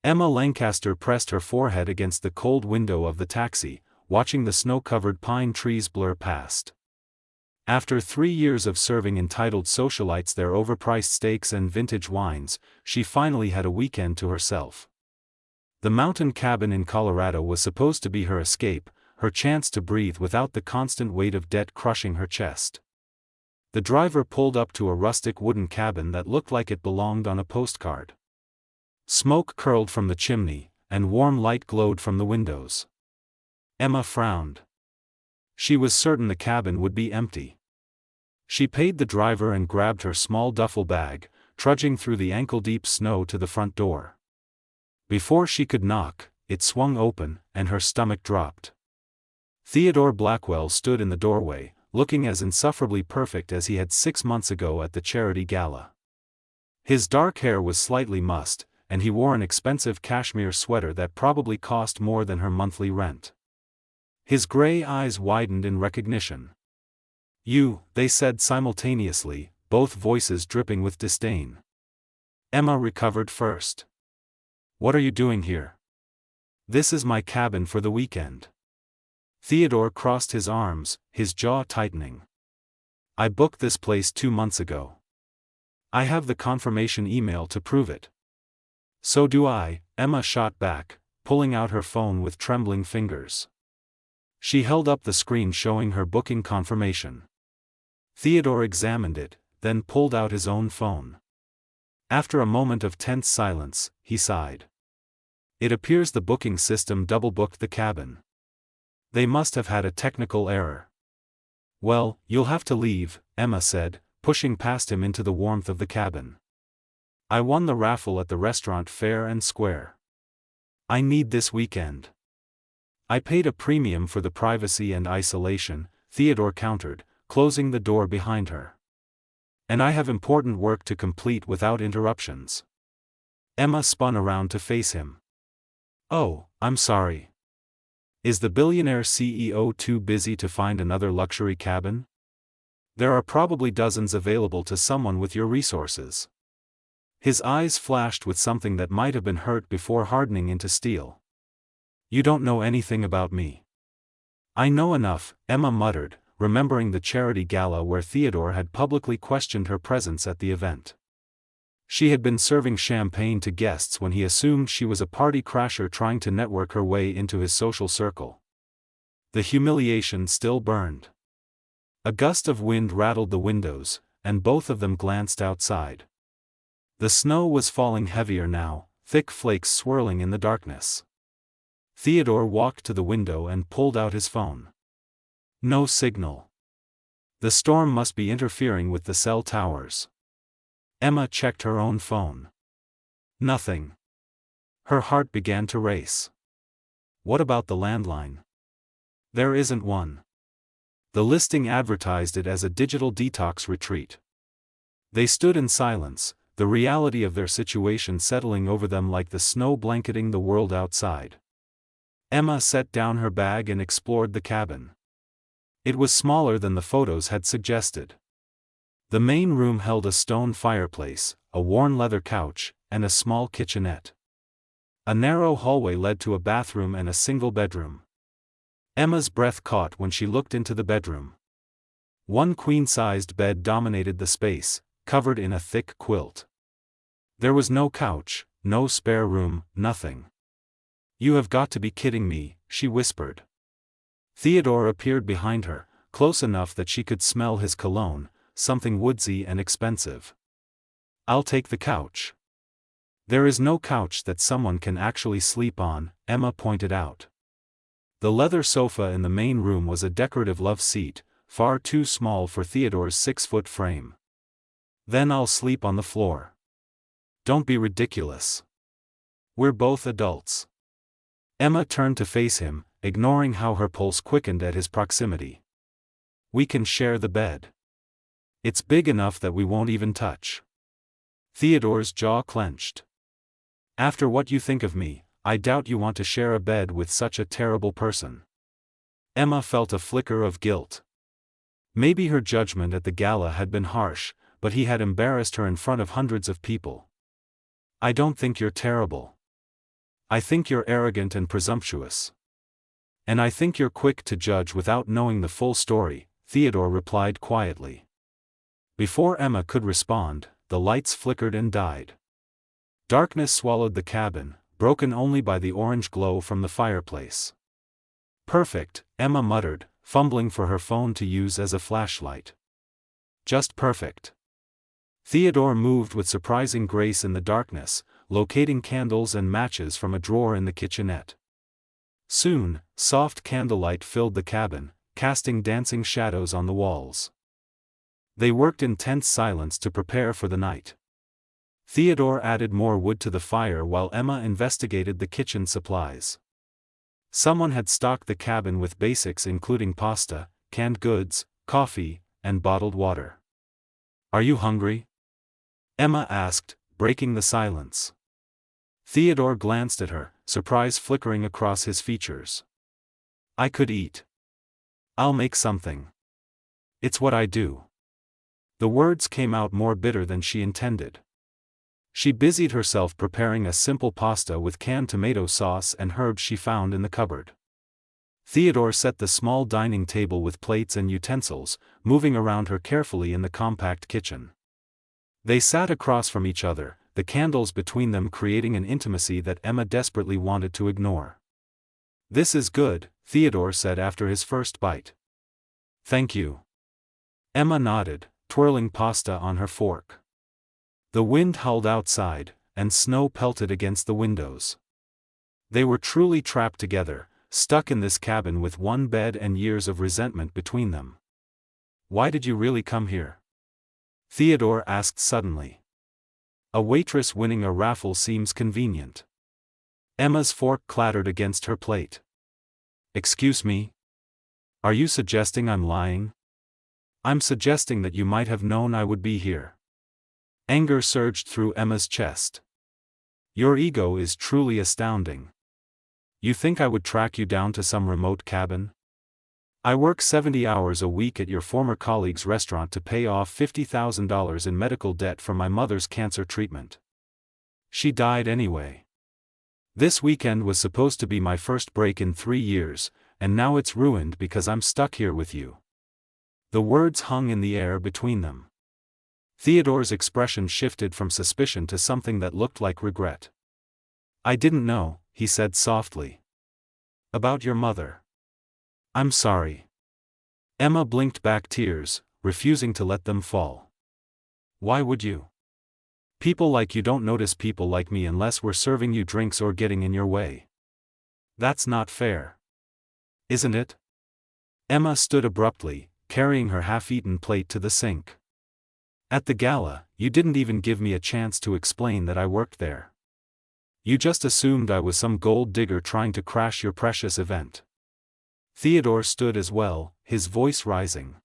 Emma Lancaster pressed her forehead against the cold window of the taxi, watching the snow-covered pine trees blur past. After 3 years of serving entitled socialites their overpriced steaks and vintage wines, she finally had a weekend to herself. The mountain cabin in Colorado was supposed to be her escape, her chance to breathe without the constant weight of debt crushing her chest. The driver pulled up to a rustic wooden cabin that looked like it belonged on a postcard. Smoke curled from the chimney, and warm light glowed from the windows. Emma frowned. She was certain the cabin would be empty. She paid the driver and grabbed her small duffel bag, trudging through the ankle-deep snow to the front door. Before she could knock, it swung open, and her stomach dropped. Theodore Blackwell stood in the doorway, looking as insufferably perfect as he had 6 months ago at the charity gala. His dark hair was slightly mussed, and he wore an expensive cashmere sweater that probably cost more than her monthly rent. His gray eyes widened in recognition. "You," they said simultaneously, both voices dripping with disdain. Emma recovered first. "What are you doing here?" "This is my cabin for the weekend." Theodore crossed his arms, his jaw tightening. "I booked this place 2 months ago. I have the confirmation email to prove it." "So do I," Emma shot back, pulling out her phone with trembling fingers. She held up the screen showing her booking confirmation. Theodore examined it, then pulled out his own phone. After a moment of tense silence, he sighed. "It appears the booking system double-booked the cabin. They must have had a technical error." "Well, you'll have to leave," Emma said, pushing past him into the warmth of the cabin. "I won the raffle at the restaurant fair and square. I need this weekend." "I paid a premium for the privacy and isolation," Theodore countered, closing the door behind her. "And I have important work to complete without interruptions." Emma spun around to face him. "Oh, I'm sorry. Is the billionaire CEO too busy to find another luxury cabin? There are probably dozens available to someone with your resources." His eyes flashed with something that might have been hurt before hardening into steel. "You don't know anything about me." "I know enough," Emma muttered, remembering the charity gala where Theodore had publicly questioned her presence at the event. She had been serving champagne to guests when he assumed she was a party crasher trying to network her way into his social circle. The humiliation still burned. A gust of wind rattled the windows, and both of them glanced outside. The snow was falling heavier now, thick flakes swirling in the darkness. Theodore walked to the window and pulled out his phone. No signal. The storm must be interfering with the cell towers. Emma checked her own phone. Nothing. Her heart began to race. What about the landline? There isn't one. The listing advertised it as a digital detox retreat. They stood in silence, the reality of their situation settling over them like the snow blanketing the world outside. Emma set down her bag and explored the cabin. It was smaller than the photos had suggested. The main room held a stone fireplace, a worn leather couch, and a small kitchenette. A narrow hallway led to a bathroom and a single bedroom. Emma's breath caught when she looked into the bedroom. One queen-sized bed dominated the space, covered in a thick quilt. There was no couch, no spare room, nothing. "You have got to be kidding me," she whispered. Theodore appeared behind her, close enough that she could smell his cologne, something woodsy and expensive. "I'll take the couch." "There is no couch that someone can actually sleep on," Emma pointed out. The leather sofa in the main room was a decorative love seat, far too small for Theodore's 6-foot frame. "Then I'll sleep on the floor." "Don't be ridiculous. We're both adults." Emma turned to face him, ignoring how her pulse quickened at his proximity. "We can share the bed. It's big enough that we won't even touch." Theodore's jaw clenched. "After what you think of me, I doubt you want to share a bed with such a terrible person." Emma felt a flicker of guilt. Maybe her judgment at the gala had been harsh, but he had embarrassed her in front of hundreds of people. "I don't think you're terrible." I think you're arrogant and presumptuous. And I think you're quick to judge without knowing the full story, Theodore replied quietly. Before Emma could respond, the lights flickered and died. Darkness swallowed the cabin, broken only by the orange glow from the fireplace. Perfect, Emma muttered, fumbling for her phone to use as a flashlight. Just perfect. Theodore moved with surprising grace in the darkness, locating candles and matches from a drawer in the kitchenette. Soon, soft candlelight filled the cabin, casting dancing shadows on the walls. They worked in tense silence to prepare for the night. Theodore added more wood to the fire while Emma investigated the kitchen supplies. Someone had stocked the cabin with basics including pasta, canned goods, coffee, and bottled water. Are you hungry? Emma asked, breaking the silence. Theodore glanced at her, surprise flickering across his features. I could eat. I'll make something. It's what I do. The words came out more bitter than she intended. She busied herself preparing a simple pasta with canned tomato sauce and herbs she found in the cupboard. Theodore set the small dining table with plates and utensils, moving around her carefully in the compact kitchen. They sat across from each other, the candles between them creating an intimacy that Emma desperately wanted to ignore. This is good, Theodore said after his first bite. Thank you. Emma nodded, twirling pasta on her fork. The wind howled outside, and snow pelted against the windows. They were truly trapped together, stuck in this cabin with one bed and years of resentment between them. Why did you really come here? Theodore asked suddenly. A waitress winning a raffle seems convenient. Emma's fork clattered against her plate. Excuse me? Are you suggesting I'm lying? I'm suggesting that you might have known I would be here. Anger surged through Emma's chest. Your ego is truly astounding. You think I would track you down to some remote cabin? I work 70 hours a week at your former colleague's restaurant to pay off $50,000 in medical debt from my mother's cancer treatment. She died anyway. This weekend was supposed to be my first break in 3 years, and now it's ruined because I'm stuck here with you. The words hung in the air between them. Theodore's expression shifted from suspicion to something that looked like regret. I didn't know, he said softly. About your mother. I'm sorry. Emma blinked back tears, refusing to let them fall. Why would you? People like you don't notice people like me unless we're serving you drinks or getting in your way. That's not fair. Isn't it? Emma stood abruptly, carrying her half-eaten plate to the sink. At the gala, you didn't even give me a chance to explain that I worked there. You just assumed I was some gold digger trying to crash your precious event. Theodore stood as well, his voice rising.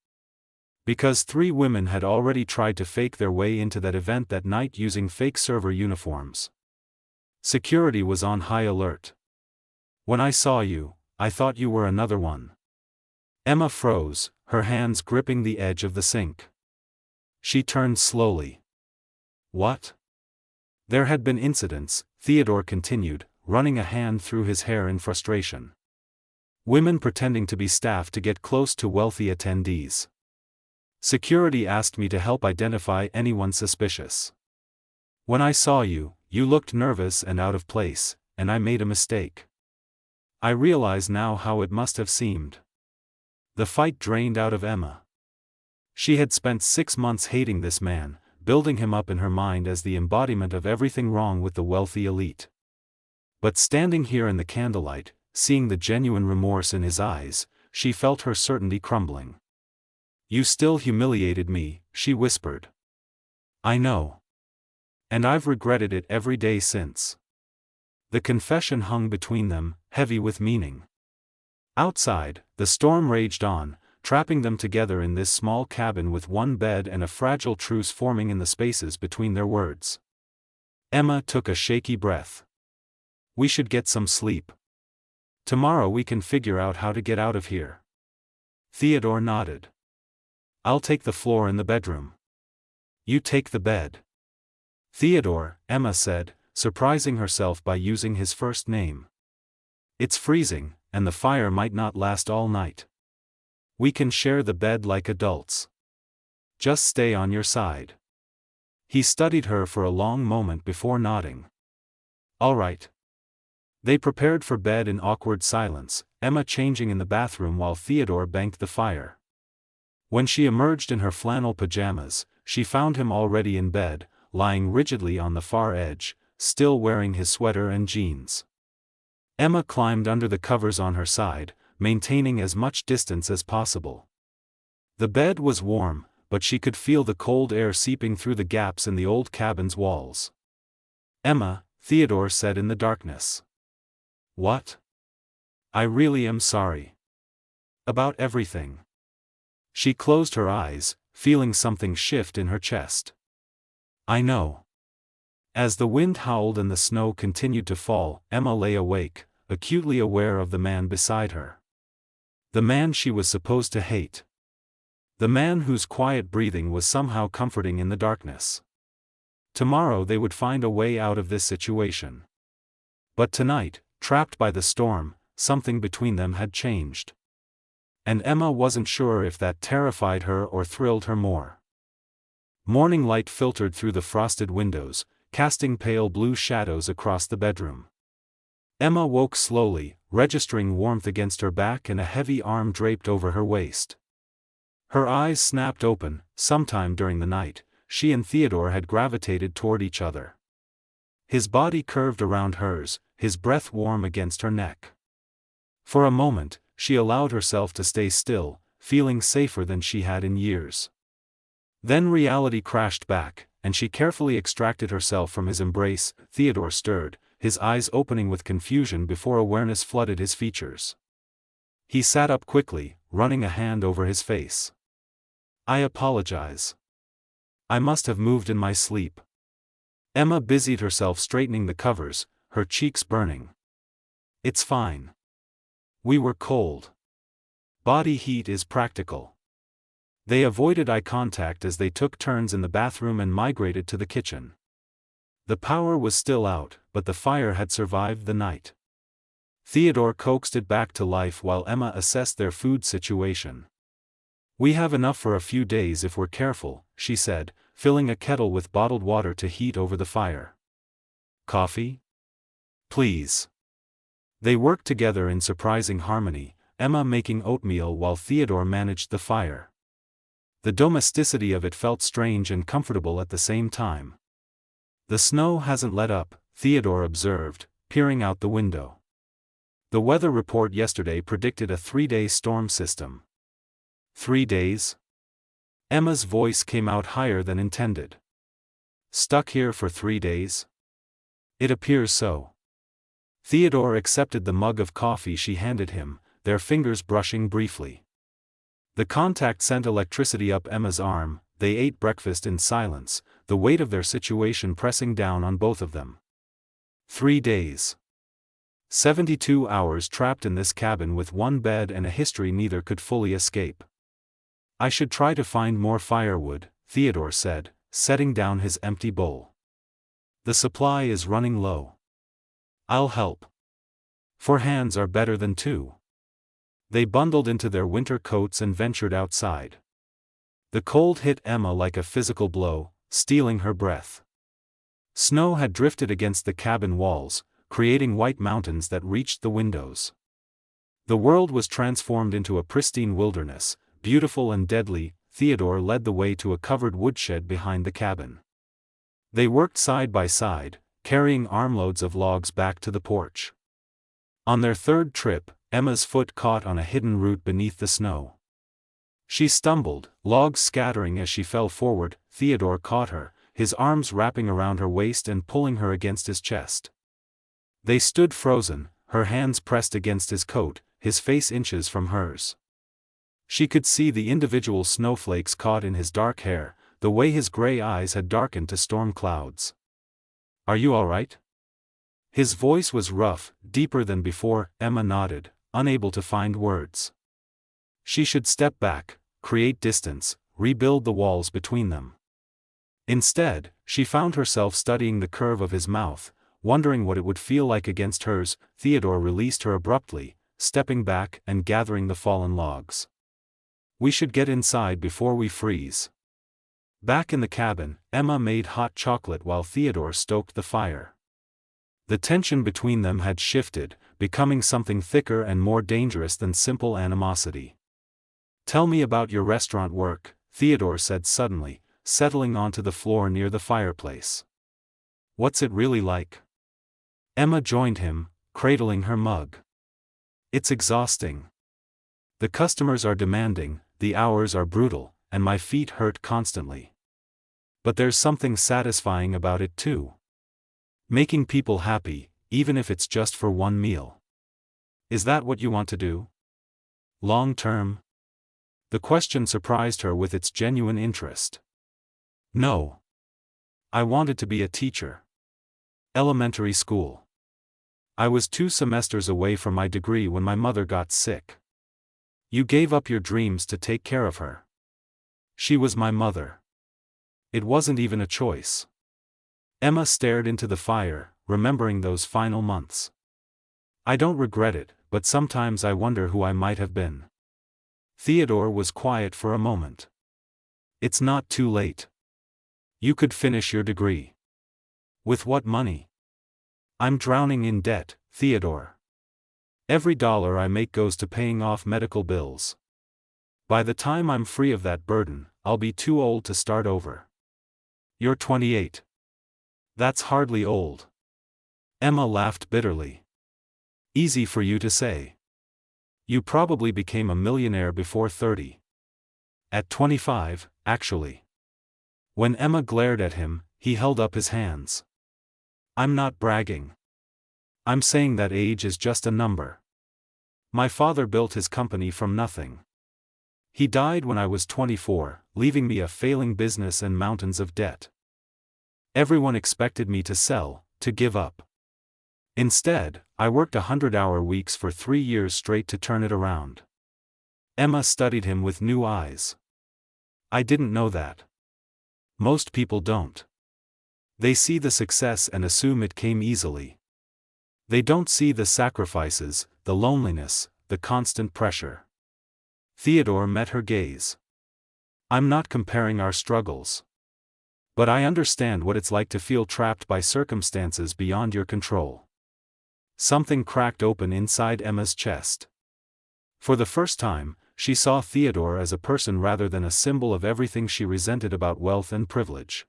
Because 3 women had already tried to fake their way into that event that night using fake server uniforms. Security was on high alert. When I saw you, I thought you were another one. Emma froze, her hands gripping the edge of the sink. She turned slowly. What? There had been incidents, Theodore continued, running a hand through his hair in frustration. Women pretending to be staff to get close to wealthy attendees. Security asked me to help identify anyone suspicious. When I saw you, you looked nervous and out of place, and I made a mistake. I realize now how it must have seemed. The fight drained out of Emma. She had spent 6 months hating this man, building him up in her mind as the embodiment of everything wrong with the wealthy elite. But standing here in the candlelight, seeing the genuine remorse in his eyes, she felt her certainty crumbling. You still humiliated me, she whispered. I know. And I've regretted it every day since. The confession hung between them, heavy with meaning. Outside, the storm raged on, trapping them together in this small cabin with one bed and a fragile truce forming in the spaces between their words. Emma took a shaky breath. We should get some sleep. Tomorrow we can figure out how to get out of here. Theodore nodded. I'll take the floor in the bedroom. You take the bed. Theodore, Emma said, surprising herself by using his first name. It's freezing, and the fire might not last all night. We can share the bed like adults. Just stay on your side. He studied her for a long moment before nodding. All right. They prepared for bed in awkward silence, Emma changing in the bathroom while Theodore banked the fire. When she emerged in her flannel pajamas, she found him already in bed, lying rigidly on the far edge, still wearing his sweater and jeans. Emma climbed under the covers on her side, maintaining as much distance as possible. The bed was warm, but she could feel the cold air seeping through the gaps in the old cabin's walls. "Emma," Theodore said in the darkness. "What?" "I really am sorry. About everything." She closed her eyes, feeling something shift in her chest. "I know." As the wind howled and the snow continued to fall, Emma lay awake, acutely aware of the man beside her. The man she was supposed to hate. The man whose quiet breathing was somehow comforting in the darkness. Tomorrow they would find a way out of this situation. But tonight, trapped by the storm, something between them had changed. And Emma wasn't sure if that terrified her or thrilled her more. Morning light filtered through the frosted windows, casting pale blue shadows across the bedroom. Emma woke slowly, registering warmth against her back and a heavy arm draped over her waist. Her eyes snapped open. Sometime during the night, she and Theodore had gravitated toward each other. His body curved around hers, his breath warm against her neck. For a moment, she allowed herself to stay still, feeling safer than she had in years. Then reality crashed back, and she carefully extracted herself from his embrace. Theodore stirred, his eyes opening with confusion before awareness flooded his features. He sat up quickly, running a hand over his face. "I apologize. I must have moved in my sleep." Emma busied herself straightening the covers, her cheeks burning. "It's fine. We were cold. Body heat is practical." They avoided eye contact as they took turns in the bathroom and migrated to the kitchen. The power was still out, but the fire had survived the night. Theodore coaxed it back to life while Emma assessed their food situation. "We have enough for a few days if we're careful," she said, filling a kettle with bottled water to heat over the fire. "Coffee? Please." They worked together in surprising harmony, Emma making oatmeal while Theodore managed the fire. The domesticity of it felt strange and comfortable at the same time. "The snow hasn't let up," Theodore observed, peering out the window. "The weather report yesterday predicted a 3-day storm system." 3 days? Emma's voice came out higher than intended. "Stuck here for 3 days? It appears so." Theodore accepted the mug of coffee she handed him, their fingers brushing briefly. The contact sent electricity up Emma's arm. They ate breakfast in silence, the weight of their situation pressing down on both of them. 3 days. 72 hours trapped in this cabin with one bed and a history neither could fully escape. "I should try to find more firewood," Theodore said, setting down his empty bowl. "The supply is running low." "I'll help. 4 hands are better than 2." They bundled into their winter coats and ventured outside. The cold hit Emma like a physical blow, stealing her breath. Snow had drifted against the cabin walls, creating white mountains that reached the windows. The world was transformed into a pristine wilderness, beautiful and deadly. Theodore led the way to a covered woodshed behind the cabin. They worked side by side, carrying armloads of logs back to the porch. On their third trip, Emma's foot caught on a hidden root beneath the snow. She stumbled, logs scattering as she fell forward. Theodore caught her, his arms wrapping around her waist and pulling her against his chest. They stood frozen, her hands pressed against his coat, his face inches from hers. She could see the individual snowflakes caught in his dark hair, the way his gray eyes had darkened to storm clouds. "Are you all right?" His voice was rough, deeper than before. Emma nodded, unable to find words. She should step back, create distance, rebuild the walls between them. Instead, she found herself studying the curve of his mouth, wondering what it would feel like against hers. Theodore released her abruptly, stepping back and gathering the fallen logs. We should get inside before we freeze. Back in the cabin, Emma made hot chocolate while Theodore stoked the fire. The tension between them had shifted, becoming something thicker and more dangerous than simple animosity. "Tell me about your restaurant work," Theodore said suddenly, settling onto the floor near the fireplace. "What's it really like?" Emma joined him, cradling her mug. "It's exhausting. The customers are demanding, the hours are brutal, and my feet hurt constantly. But there's something satisfying about it too. Making people happy, even if it's just for one meal. Is that what you want to do? Long term?" The question surprised her with its genuine interest. "No. I wanted to be a teacher. Elementary school. I was 2 semesters away from my degree when my mother got sick." "You gave up your dreams to take care of her." "She was my mother. It wasn't even a choice." Emma stared into the fire, remembering those final months. "I don't regret it, but sometimes I wonder who I might have been." Theodore was quiet for a moment. "It's not too late. You could finish your degree." "With what money?" "I'm drowning in debt, Theodore. Every dollar I make goes to paying off medical bills. By the time I'm free of that burden, I'll be too old to start over." "You're 28. That's hardly old." Emma laughed bitterly. "Easy for you to say. You probably became a millionaire before 30. At 25, actually." When Emma glared at him, he held up his hands. "I'm not bragging. I'm saying that age is just a number. My father built his company from nothing. He died when I was 24, leaving me a failing business and mountains of debt. Everyone expected me to sell, to give up. Instead, I worked 100-hour weeks for 3 years straight to turn it around." Emma studied him with new eyes. "I didn't know that. Most people don't. They see the success and assume it came easily. They don't see the sacrifices, the loneliness, the constant pressure." Theodore met her gaze. "I'm not comparing our struggles. But I understand what it's like to feel trapped by circumstances beyond your control." Something cracked open inside Emma's chest. For the first time, she saw Theodore as a person rather than a symbol of everything she resented about wealth and privilege.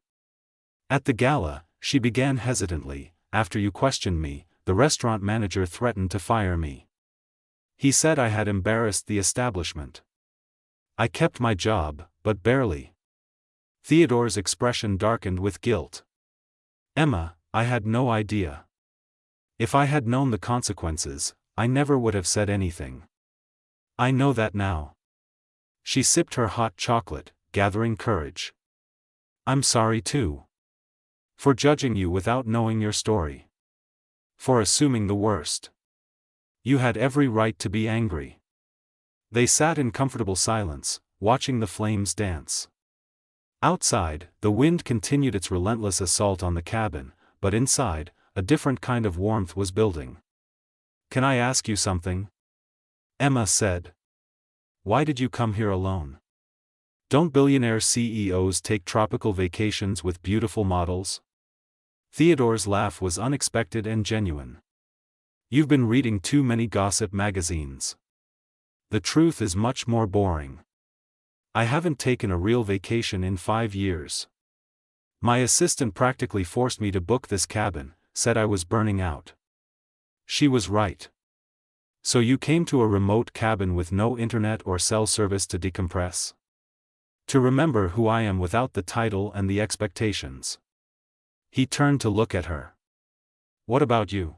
"At the gala," she began hesitantly, "after you questioned me, the restaurant manager threatened to fire me. He said I had embarrassed the establishment. I kept my job, but barely." Theodore's expression darkened with guilt. "Emma, I had no idea. If I had known the consequences, I never would have said anything. I know that now." She sipped her hot chocolate, gathering courage. "I'm sorry too. For judging you without knowing your story. For assuming the worst. You had every right to be angry." They sat in comfortable silence, watching the flames dance. Outside, the wind continued its relentless assault on the cabin, but inside, a different kind of warmth was building. "Can I ask you something?" Emma said. "Why did you come here alone? Don't billionaire CEOs take tropical vacations with beautiful models?" Theodore's laugh was unexpected and genuine. "You've been reading too many gossip magazines. The truth is much more boring. I haven't taken a real vacation in 5 years. My assistant practically forced me to book this cabin, said I was burning out." She was right. "So you came to a remote cabin with no internet or cell service to decompress? To remember who I am without the title and the expectations?" He turned to look at her. "What about you?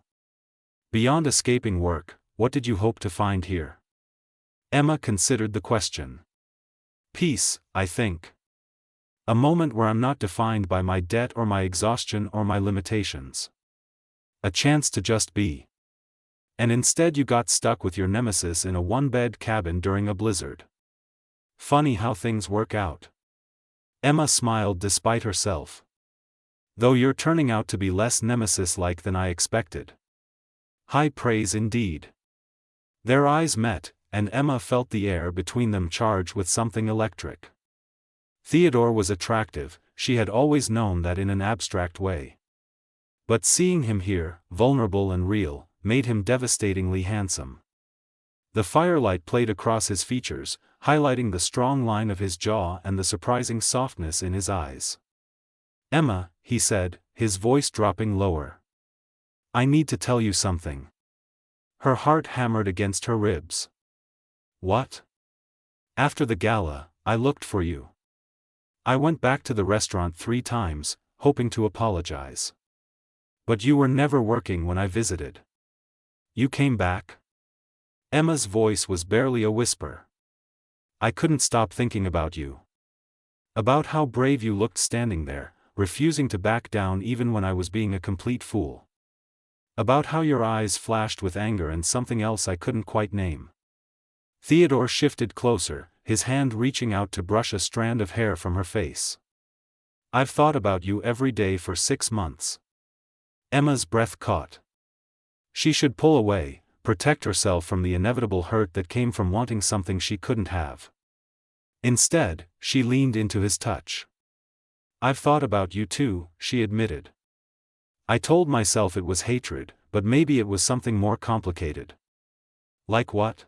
Beyond escaping work, what did you hope to find here?" Emma considered the question. "Peace, I think. A moment where I'm not defined by my debt or my exhaustion or my limitations. A chance to just be. And instead you got stuck with your nemesis in a one-bed cabin during a blizzard. Funny how things work out." Emma smiled despite herself. Though you're turning out to be less Nemesis-like than I expected. High praise indeed. Their eyes met, and Emma felt the air between them charged with something electric. Theodore was attractive, she had always known that in an abstract way. But seeing him here, vulnerable and real, made him devastatingly handsome. The firelight played across his features, highlighting the strong line of his jaw and the surprising softness in his eyes. "Emma," he said, his voice dropping lower. "I need to tell you something." Her heart hammered against her ribs. "What?" "After the gala, I looked for you. I went back to the restaurant 3 times, hoping to apologize. But you were never working when I visited." "You came back?" Emma's voice was barely a whisper. "I couldn't stop thinking about you. About how brave you looked standing there, refusing to back down even when I was being a complete fool. About how your eyes flashed with anger and something else I couldn't quite name." Theodore shifted closer, his hand reaching out to brush a strand of hair from her face. "I've thought about you every day for 6 months." Emma's breath caught. She should pull away, protect herself from the inevitable hurt that came from wanting something she couldn't have. Instead, she leaned into his touch. "I've thought about you too," she admitted. "I told myself it was hatred, but maybe it was something more complicated." "Like what?"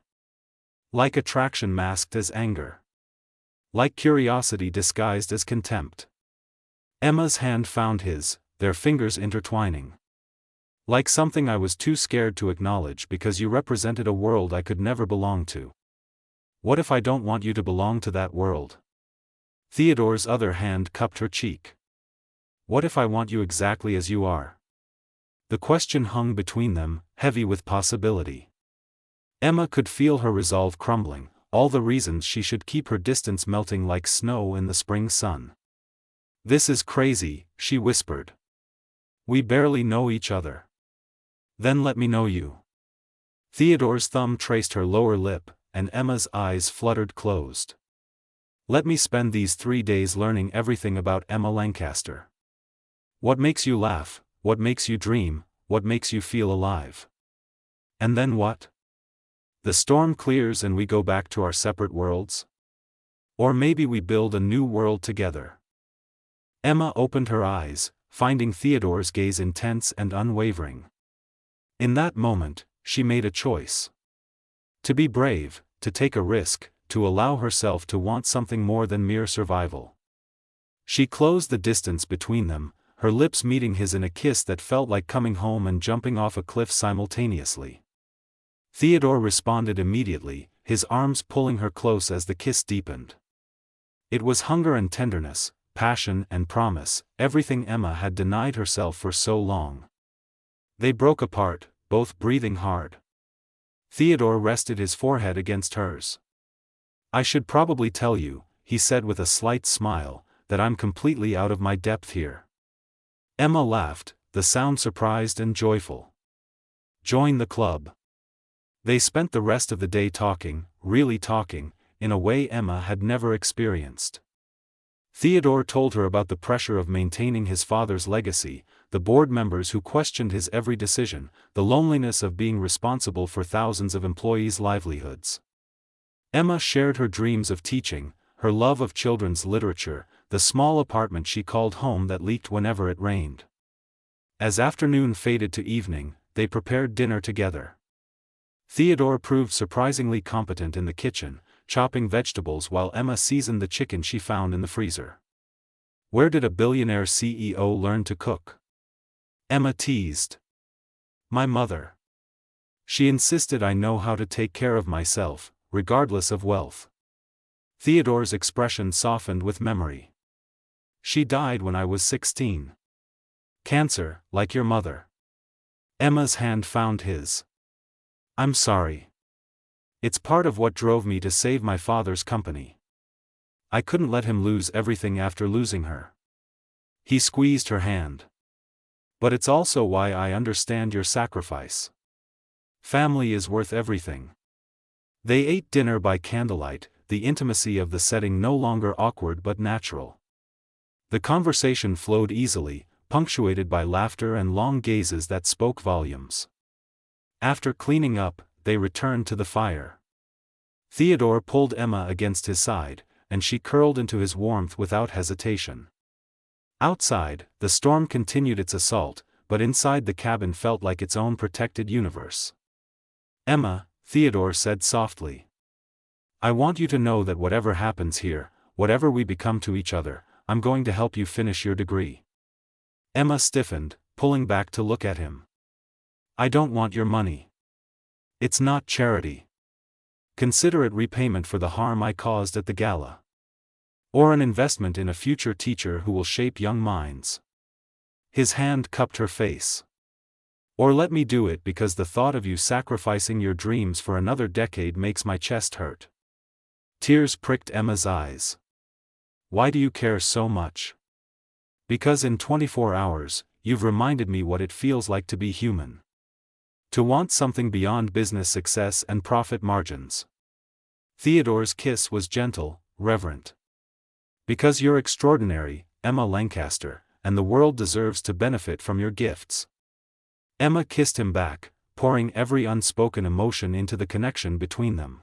"Like attraction masked as anger. Like curiosity disguised as contempt." Emma's hand found his, their fingers intertwining. "Like something I was too scared to acknowledge because you represented a world I could never belong to." "What if I don't want you to belong to that world?" Theodore's other hand cupped her cheek. "What if I want you exactly as you are?" The question hung between them, heavy with possibility. Emma could feel her resolve crumbling, all the reasons she should keep her distance melting like snow in the spring sun. "This is crazy," she whispered. "We barely know each other." "Then let me know you." Theodore's thumb traced her lower lip, and Emma's eyes fluttered closed. "Let me spend these 3 days learning everything about Emma Lancaster. What makes you laugh, what makes you dream, what makes you feel alive. And then what? The storm clears and we go back to our separate worlds? Or maybe we build a new world together." Emma opened her eyes, finding Theodore's gaze intense and unwavering. In that moment, she made a choice. To be brave, to take a risk, to allow herself to want something more than mere survival. She closed the distance between them, her lips meeting his in a kiss that felt like coming home and jumping off a cliff simultaneously. Theodore responded immediately, his arms pulling her close as the kiss deepened. It was hunger and tenderness, passion and promise, everything Emma had denied herself for so long. They broke apart, both breathing hard. Theodore rested his forehead against hers. "I should probably tell you," he said with a slight smile, "that I'm completely out of my depth here." Emma laughed, the sound surprised and joyful. "Join the club." They spent the rest of the day talking, really talking, in a way Emma had never experienced. Theodore told her about the pressure of maintaining his father's legacy, the board members who questioned his every decision, the loneliness of being responsible for thousands of employees' livelihoods. Emma shared her dreams of teaching, her love of children's literature, the small apartment she called home that leaked whenever it rained. As afternoon faded to evening, they prepared dinner together. Theodore proved surprisingly competent in the kitchen, chopping vegetables while Emma seasoned the chicken she found in the freezer. "Where did a billionaire CEO learn to cook?" Emma teased. "My mother. She insisted I know how to take care of myself, regardless of wealth." Theodore's expression softened with memory. "She died when I was 16. Cancer, like your mother." Emma's hand found his. "I'm sorry. It's part of what drove me to save my father's company. I couldn't let him lose everything after losing her." He squeezed her hand. "But it's also why I understand your sacrifice. Family is worth everything." They ate dinner by candlelight, the intimacy of the setting no longer awkward but natural. The conversation flowed easily, punctuated by laughter and long gazes that spoke volumes. After cleaning up, they returned to the fire. Theodore pulled Emma against his side, and she curled into his warmth without hesitation. Outside, the storm continued its assault, but inside the cabin felt like its own protected universe. "Emma," Theodore said softly, "I want you to know that whatever happens here, whatever we become to each other, I'm going to help you finish your degree." Emma stiffened, pulling back to look at him. "I don't want your money. It's not charity. Consider it repayment for the harm I caused at the gala. Or an investment in a future teacher who will shape young minds." His hand cupped her face. "Or let me do it because the thought of you sacrificing your dreams for another decade makes my chest hurt." Tears pricked Emma's eyes. "Why do you care so much?" "Because in 24 hours, you've reminded me what it feels like to be human. To want something beyond business success and profit margins." Theodore's kiss was gentle, reverent. "Because you're extraordinary, Emma Lancaster, and the world deserves to benefit from your gifts." Emma kissed him back, pouring every unspoken emotion into the connection between them.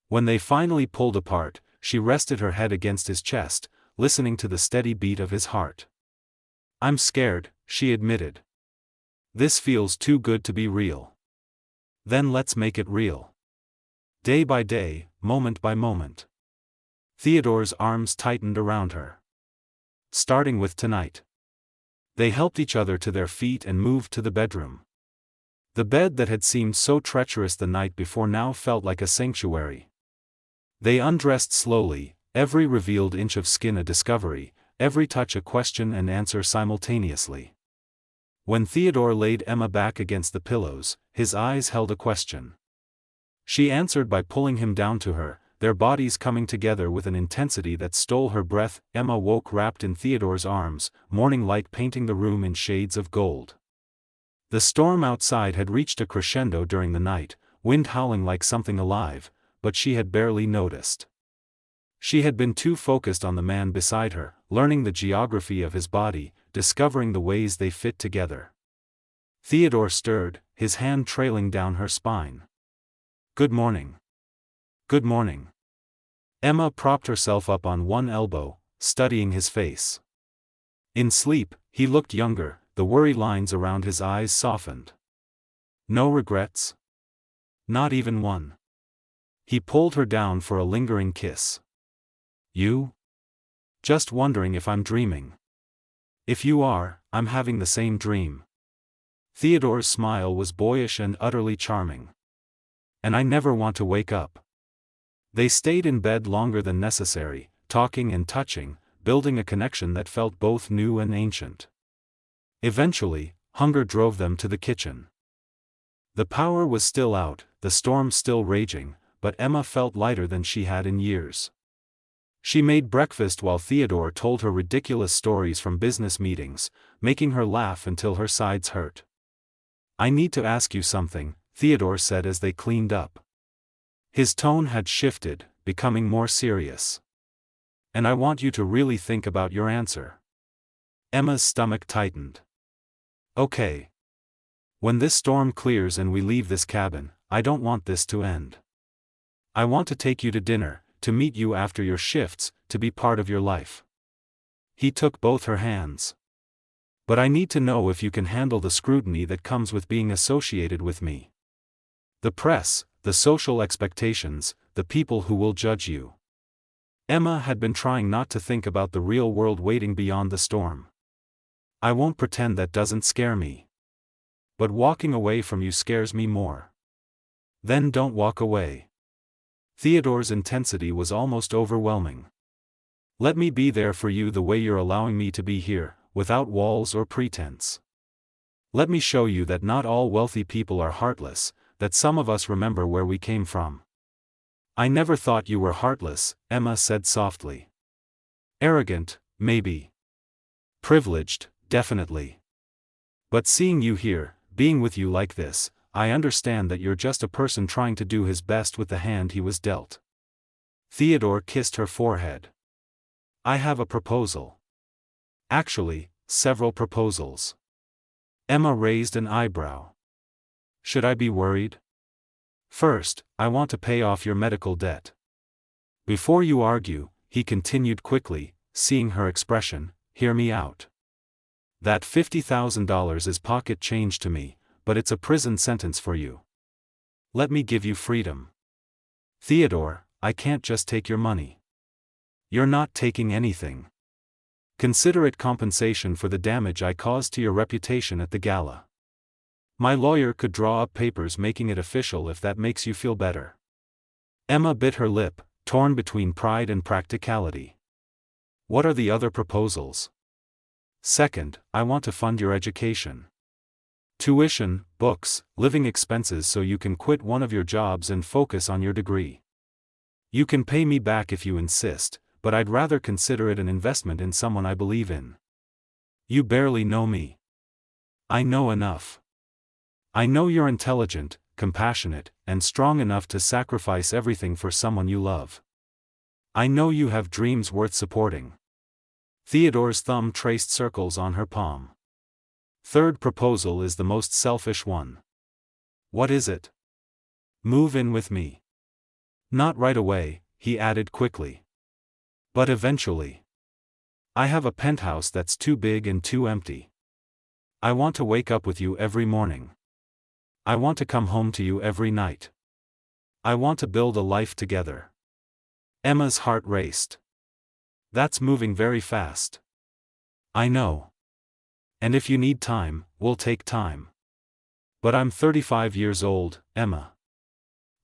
When they finally pulled apart, she rested her head against his chest, listening to the steady beat of his heart. "I'm scared," she admitted. "This feels too good to be real." "Then let's make it real. Day by day, moment by moment." Theodore's arms tightened around her. "Starting with tonight." They helped each other to their feet and moved to the bedroom. The bed that had seemed so treacherous the night before now felt like a sanctuary. They undressed slowly, every revealed inch of skin a discovery, every touch a question and answer simultaneously. When Theodore laid Emma back against the pillows, his eyes held a question. She answered by pulling him down to her, their bodies coming together with an intensity that stole her breath. Emma woke wrapped in Theodore's arms, morning light painting the room in shades of gold. The storm outside had reached a crescendo during the night, wind howling like something alive, but she had barely noticed. She had been too focused on the man beside her, learning the geography of his body, discovering the ways they fit together. Theodore stirred, his hand trailing down her spine. "Good morning." "Good morning." Emma propped herself up on one elbow, studying his face. In sleep, he looked younger, the worry lines around his eyes softened. "No regrets?" "Not even one." He pulled her down for a lingering kiss. "You?" "Just wondering if I'm dreaming." "If you are, I'm having the same dream." Theodore's smile was boyish and utterly charming. "And I never want to wake up." They stayed in bed longer than necessary, talking and touching, building a connection that felt both new and ancient. Eventually, hunger drove them to the kitchen. The power was still out, the storm still raging, but Emma felt lighter than she had in years. She made breakfast while Theodore told her ridiculous stories from business meetings, making her laugh until her sides hurt. "I need to ask you something," Theodore said as they cleaned up. His tone had shifted, becoming more serious. "And I want you to really think about your answer." Emma's stomach tightened. "Okay. When this storm clears and we leave this cabin, I don't want this to end. I want to take you to dinner, to meet you after your shifts, to be part of your life." He took both her hands. "But I need to know if you can handle the scrutiny that comes with being associated with me. The press, the social expectations, the people who will judge you." Emma had been trying not to think about the real world waiting beyond the storm. "I won't pretend that doesn't scare me. But walking away from you scares me more." "Then don't walk away." Theodore's intensity was almost overwhelming. "Let me be there for you the way you're allowing me to be here, without walls or pretense. Let me show you that not all wealthy people are heartless, that some of us remember where we came from." "I never thought you were heartless," Emma said softly. "Arrogant, maybe. Privileged, definitely. But seeing you here, being with you like this, I understand that you're just a person trying to do his best with the hand he was dealt." Theodore kissed her forehead. "I have a proposal. Actually, several proposals. Emma raised an eyebrow. Should I be worried? First, I want to pay off your medical debt. Before you argue, he continued quickly, seeing her expression, hear me out. That $50,000 is pocket change to me, but it's a prison sentence for you. Let me give you freedom. Theodore, I can't just take your money. You're not taking anything. Consider it compensation for the damage I caused to your reputation at the gala. My lawyer could draw up papers making it official if that makes you feel better. Emma bit her lip, torn between pride and practicality. What are the other proposals? Second, I want to fund your education. Tuition, books, living expenses so you can quit one of your jobs and focus on your degree. You can pay me back if you insist, but I'd rather consider it an investment in someone I believe in. You barely know me. I know enough. I know you're intelligent, compassionate, and strong enough to sacrifice everything for someone you love. I know you have dreams worth supporting. Theodore's thumb traced circles on her palm. Third proposal is the most selfish one. What is it? Move in with me. Not right away, he added quickly. But eventually. I have a penthouse that's too big and too empty. I want to wake up with you every morning. I want to come home to you every night. I want to build a life together. Emma's heart raced. That's moving very fast. I know. And if you need time, we'll take time. But I'm 35 years old, Emma.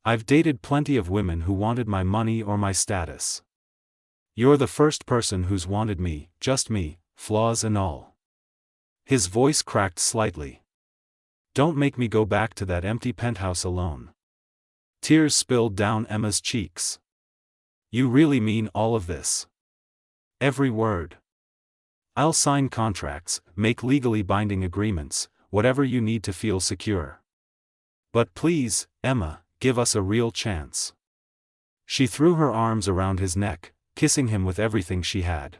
I've dated plenty of women who wanted my money or my status. You're the first person who's wanted me, just me, flaws and all. His voice cracked slightly. Don't make me go back to that empty penthouse alone. Tears spilled down Emma's cheeks. You really mean all of this? Every word. I'll sign contracts, make legally binding agreements, whatever you need to feel secure. But please, Emma, give us a real chance. She threw her arms around his neck, kissing him with everything she had.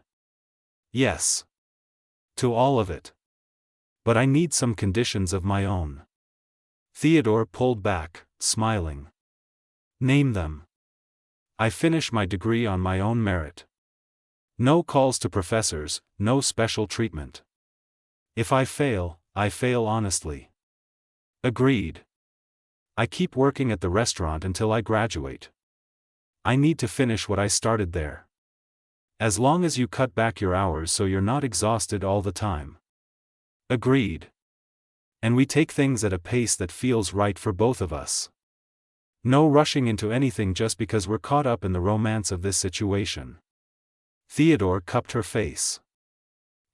Yes. To all of it. But I need some conditions of my own. Theodore pulled back, smiling. Name them. I finish my degree on my own merit. No calls to professors, no special treatment. If I fail honestly. Agreed. I keep working at the restaurant until I graduate. I need to finish what I started there. As long as you cut back your hours so you're not exhausted all the time. Agreed. And we take things at a pace that feels right for both of us. No rushing into anything just because we're caught up in the romance of this situation. Theodore cupped her face.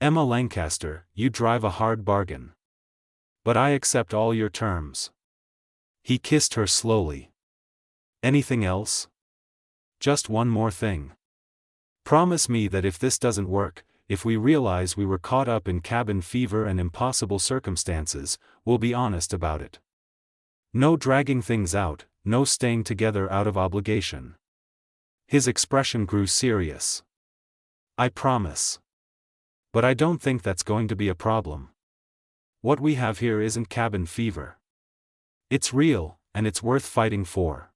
Emma Lancaster, you drive a hard bargain. But I accept all your terms. He kissed her slowly. Anything else? Just one more thing. Promise me that if this doesn't work, if we realize we were caught up in cabin fever and impossible circumstances, we'll be honest about it. No dragging things out, no staying together out of obligation. His expression grew serious. I promise. But I don't think that's going to be a problem. What we have here isn't cabin fever. It's real, and it's worth fighting for.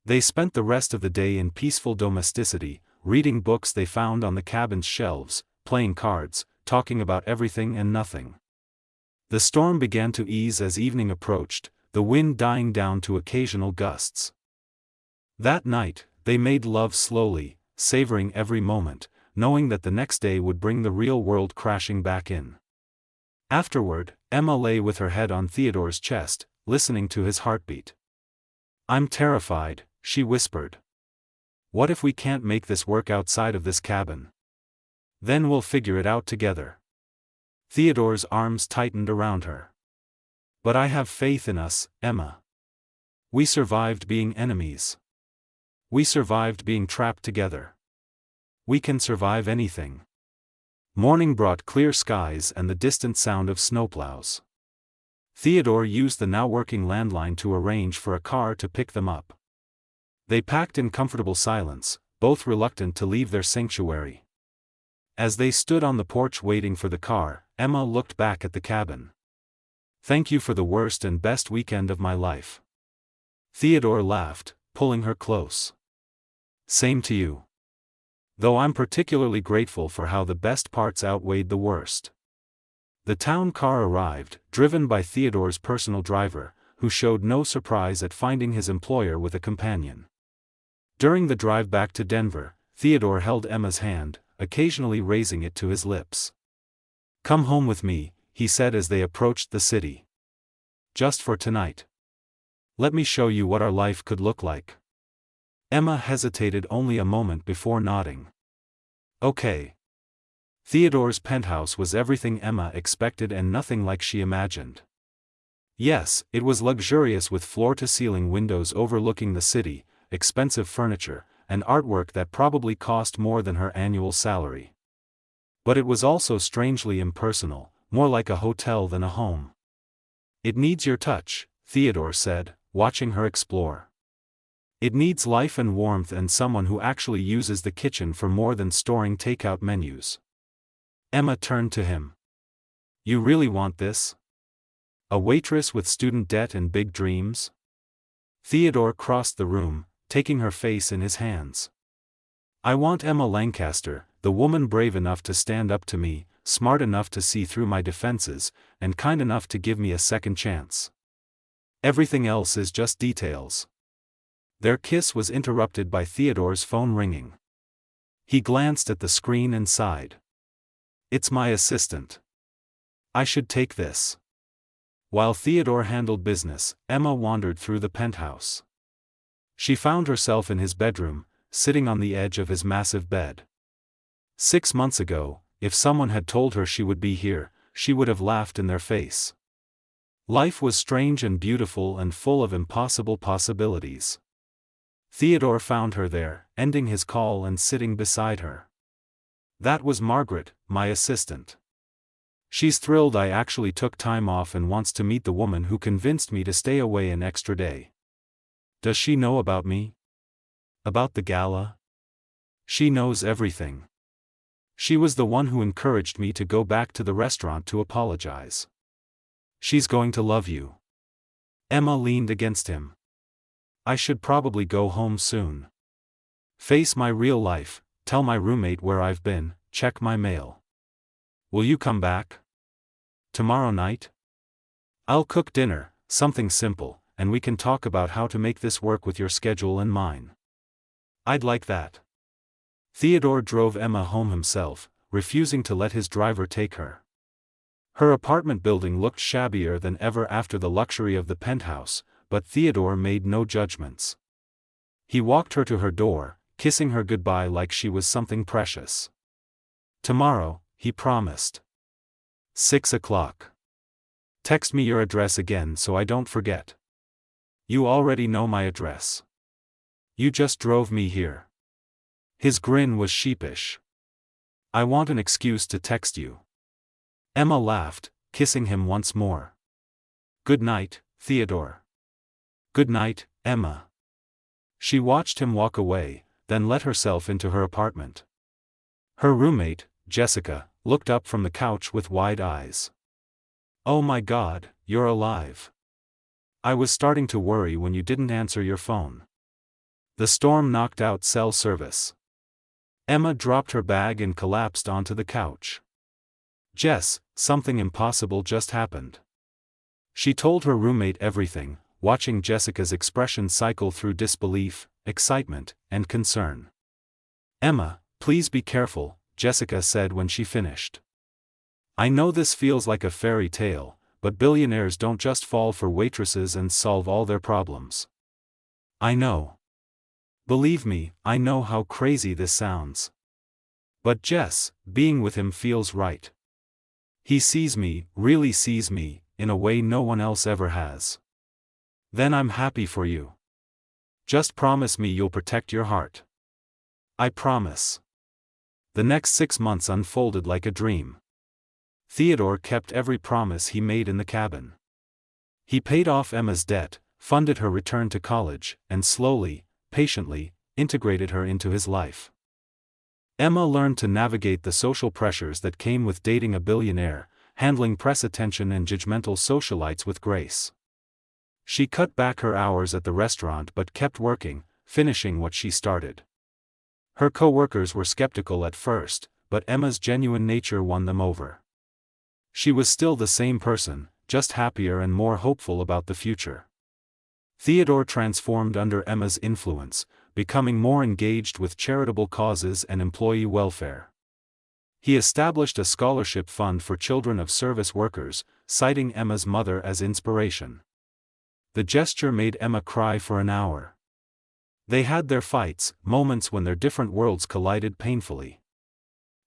They spent the rest of the day in peaceful domesticity, reading books they found on the cabin's shelves, playing cards, talking about everything and nothing. The storm began to ease as evening approached, the wind dying down to occasional gusts. That night, they made love slowly, savoring every moment, knowing that the next day would bring the real world crashing back in. Afterward, Emma lay with her head on Theodore's chest, listening to his heartbeat. I'm terrified, she whispered. What if we can't make this work outside of this cabin? Then we'll figure it out together. Theodore's arms tightened around her. But I have faith in us, Emma. We survived being enemies. We survived being trapped together. We can survive anything. Morning brought clear skies and the distant sound of snowplows. Theodore used the now working landline to arrange for a car to pick them up. They packed in comfortable silence, both reluctant to leave their sanctuary. As they stood on the porch waiting for the car, Emma looked back at the cabin. "Thank you for the worst and best weekend of my life." Theodore laughed, pulling her close. "Same to you. Though I'm particularly grateful for how the best parts outweighed the worst." The town car arrived, driven by Theodore's personal driver, who showed no surprise at finding his employer with a companion. During the drive back to Denver, Theodore held Emma's hand, occasionally raising it to his lips. "Come home with me," he said as they approached the city. "Just for tonight. Let me show you what our life could look like." Emma hesitated only a moment before nodding. "Okay." Theodore's penthouse was everything Emma expected and nothing like she imagined. Yes, it was luxurious with floor-to-ceiling windows overlooking the city, expensive furniture, and artwork that probably cost more than her annual salary. But it was also strangely impersonal, more like a hotel than a home. "It needs your touch," Theodore said, watching her explore. "It needs life and warmth and someone who actually uses the kitchen for more than storing takeout menus." Emma turned to him. "You really want this? A waitress with student debt and big dreams?" Theodore crossed the room, taking her face in his hands. "I want Emma Lancaster, the woman brave enough to stand up to me, smart enough to see through my defenses, and kind enough to give me a second chance. Everything else is just details." Their kiss was interrupted by Theodore's phone ringing. He glanced at the screen and sighed. "It's my assistant. I should take this." While Theodore handled business, Emma wandered through the penthouse. She found herself in his bedroom, sitting on the edge of his massive bed. 6 months ago, if someone had told her she would be here, she would have laughed in their face. Life was strange and beautiful and full of impossible possibilities. Theodore found her there, ending his call and sitting beside her. "That was Margaret, my assistant. She's thrilled I actually took time off and wants to meet the woman who convinced me to stay away an extra day." "Does she know about me? About the gala?" "She knows everything. She was the one who encouraged me to go back to the restaurant to apologize. She's going to love you." Emma leaned against him. "I should probably go home soon. Face my real life, tell my roommate where I've been, check my mail. Will you come back? Tomorrow night? I'll cook dinner, something simple, and we can talk about how to make this work with your schedule and mine." "I'd like that." Theodore drove Emma home himself, refusing to let his driver take her. Her apartment building looked shabbier than ever after the luxury of the penthouse, but Theodore made no judgments. He walked her to her door, kissing her goodbye like she was something precious. "Tomorrow," he promised. 6 o'clock. "Text me your address again so I don't forget." "You already know my address. You just drove me here." His grin was sheepish. "I want an excuse to text you." Emma laughed, kissing him once more. "Good night, Theodore." "Good night, Emma." She watched him walk away, then let herself into her apartment. Her roommate, Jessica, looked up from the couch with wide eyes. "Oh my God, you're alive. I was starting to worry when you didn't answer your phone." The storm knocked out cell service. Emma dropped her bag and collapsed onto the couch. "Jess, something impossible just happened." She told her roommate everything, watching Jessica's expression cycle through disbelief, excitement, and concern. "Emma, please be careful," Jessica said when she finished. "I know this feels like a fairy tale, but billionaires don't just fall for waitresses and solve all their problems." "I know. Believe me, I know how crazy this sounds. But Jess, being with him feels right. He sees me, really sees me, in a way no one else ever has. Then I'm happy for you. Just promise me you'll protect your heart." "I promise." The next 6 months unfolded like a dream. Theodore kept every promise he made in the cabin. He paid off Emma's debt, funded her return to college, and slowly, patiently, integrated her into his life. Emma learned to navigate the social pressures that came with dating a billionaire, handling press attention and judgmental socialites with grace. She cut back her hours at the restaurant but kept working, finishing what she started. Her co-workers were skeptical at first, but Emma's genuine nature won them over. She was still the same person, just happier and more hopeful about the future. Theodore transformed under Emma's influence, becoming more engaged with charitable causes and employee welfare. He established a scholarship fund for children of service workers, citing Emma's mother as inspiration. The gesture made Emma cry for an hour. They had their fights, moments when their different worlds collided painfully.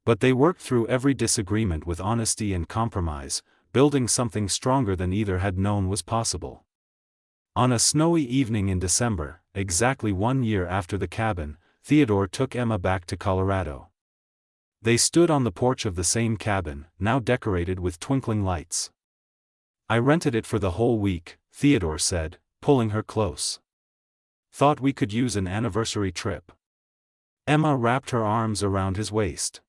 But they worked through every disagreement with honesty and compromise, building something stronger than either had known was possible. On a snowy evening in December, exactly 1 year after the cabin, Theodore took Emma back to Colorado. They stood on the porch of the same cabin, now decorated with twinkling lights. "I rented it for the whole week," Theodore said, pulling her close. "Thought we could use an anniversary trip." Emma wrapped her arms around his waist.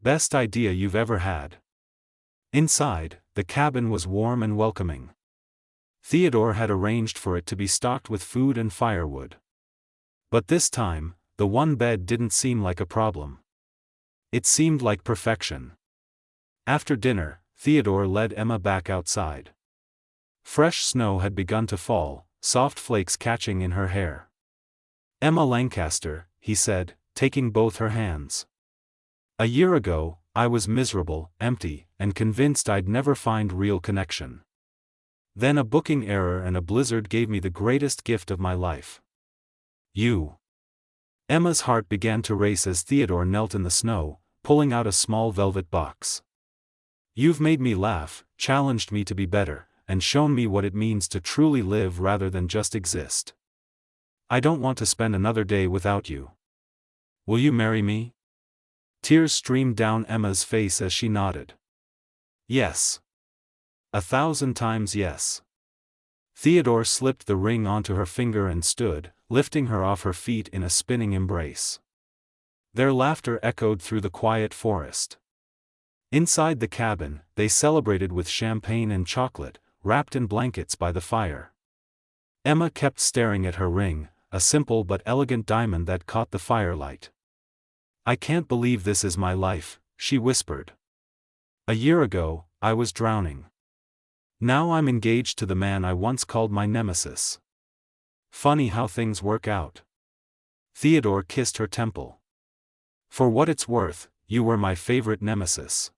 "Best idea you've ever had." Inside, the cabin was warm and welcoming. Theodore had arranged for it to be stocked with food and firewood. But this time, the one bed didn't seem like a problem. It seemed like perfection. After dinner, Theodore led Emma back outside. Fresh snow had begun to fall, soft flakes catching in her hair. "Emma Lancaster," he said, taking both her hands. "A year ago, I was miserable, empty, and convinced I'd never find real connection. Then a booking error and a blizzard gave me the greatest gift of my life. You." Emma's heart began to race as Theodore knelt in the snow, pulling out a small velvet box. "You've made me laugh, challenged me to be better, and shown me what it means to truly live rather than just exist. I don't want to spend another day without you. Will you marry me?" Tears streamed down Emma's face as she nodded. "Yes. 1,000 times yes." Theodore slipped the ring onto her finger and stood, lifting her off her feet in a spinning embrace. Their laughter echoed through the quiet forest. Inside the cabin, they celebrated with champagne and chocolate, wrapped in blankets by the fire. Emma kept staring at her ring, a simple but elegant diamond that caught the firelight. "I can't believe this is my life," she whispered. "A year ago, I was drowning. Now I'm engaged to the man I once called my nemesis. Funny how things work out." Theodore kissed her temple. "For what it's worth, you were my favorite nemesis."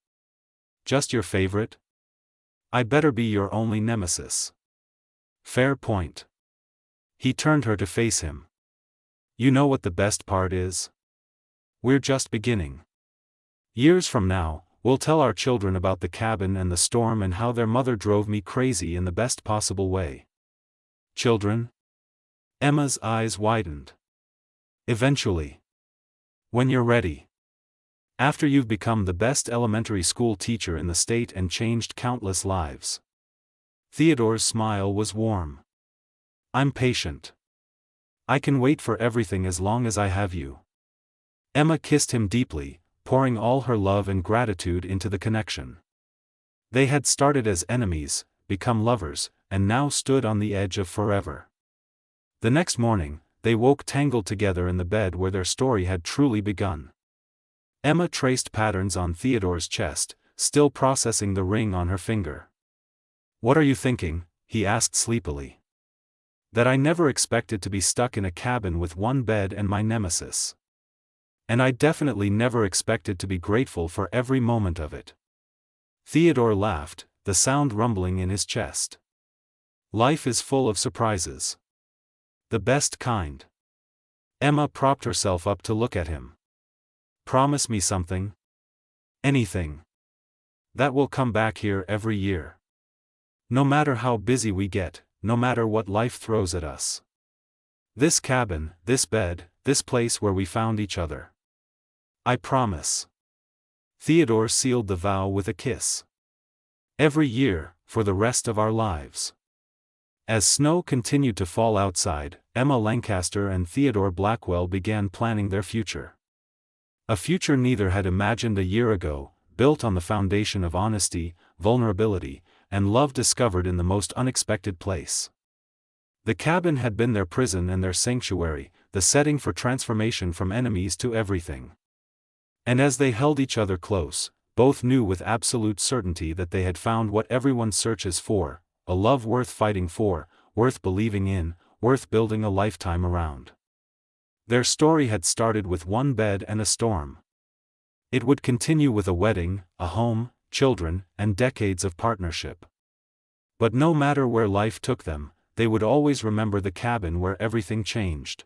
"Just your favorite? I better be your only nemesis." "Fair point." He turned her to face him. "You know what the best part is? We're just beginning. Years from now, we'll tell our children about the cabin and the storm and how their mother drove me crazy in the best possible way." "Children?" Emma's eyes widened. "Eventually. When you're ready. After you've become the best elementary school teacher in the state and changed countless lives." Theodore's smile was warm. "I'm patient. I can wait for everything as long as I have you." Emma kissed him deeply, pouring all her love and gratitude into the connection. They had started as enemies, become lovers, and now stood on the edge of forever. The next morning, they woke tangled together in the bed where their story had truly begun. Emma traced patterns on Theodore's chest, still processing the ring on her finger. "What are you thinking?" he asked sleepily. "That I never expected to be stuck in a cabin with one bed and my nemesis. And I definitely never expected to be grateful for every moment of it." Theodore laughed, the sound rumbling in his chest. "Life is full of surprises. The best kind." Emma propped herself up to look at him. "Promise me something?" "Anything. That we'll come back here every year. No matter how busy we get, no matter what life throws at us. This cabin, this bed, this place where we found each other. I promise." Theodore sealed the vow with a kiss. "Every year, for the rest of our lives." As snow continued to fall outside, Emma Lancaster and Theodore Blackwell began planning their future. A future neither had imagined a year ago, built on the foundation of honesty, vulnerability, and love discovered in the most unexpected place. The cabin had been their prison and their sanctuary, the setting for transformation from enemies to everything. And as they held each other close, both knew with absolute certainty that they had found what everyone searches for, a love worth fighting for, worth believing in, worth building a lifetime around. Their story had started with one bed and a storm. It would continue with a wedding, a home, children, and decades of partnership. But no matter where life took them, they would always remember the cabin where everything changed.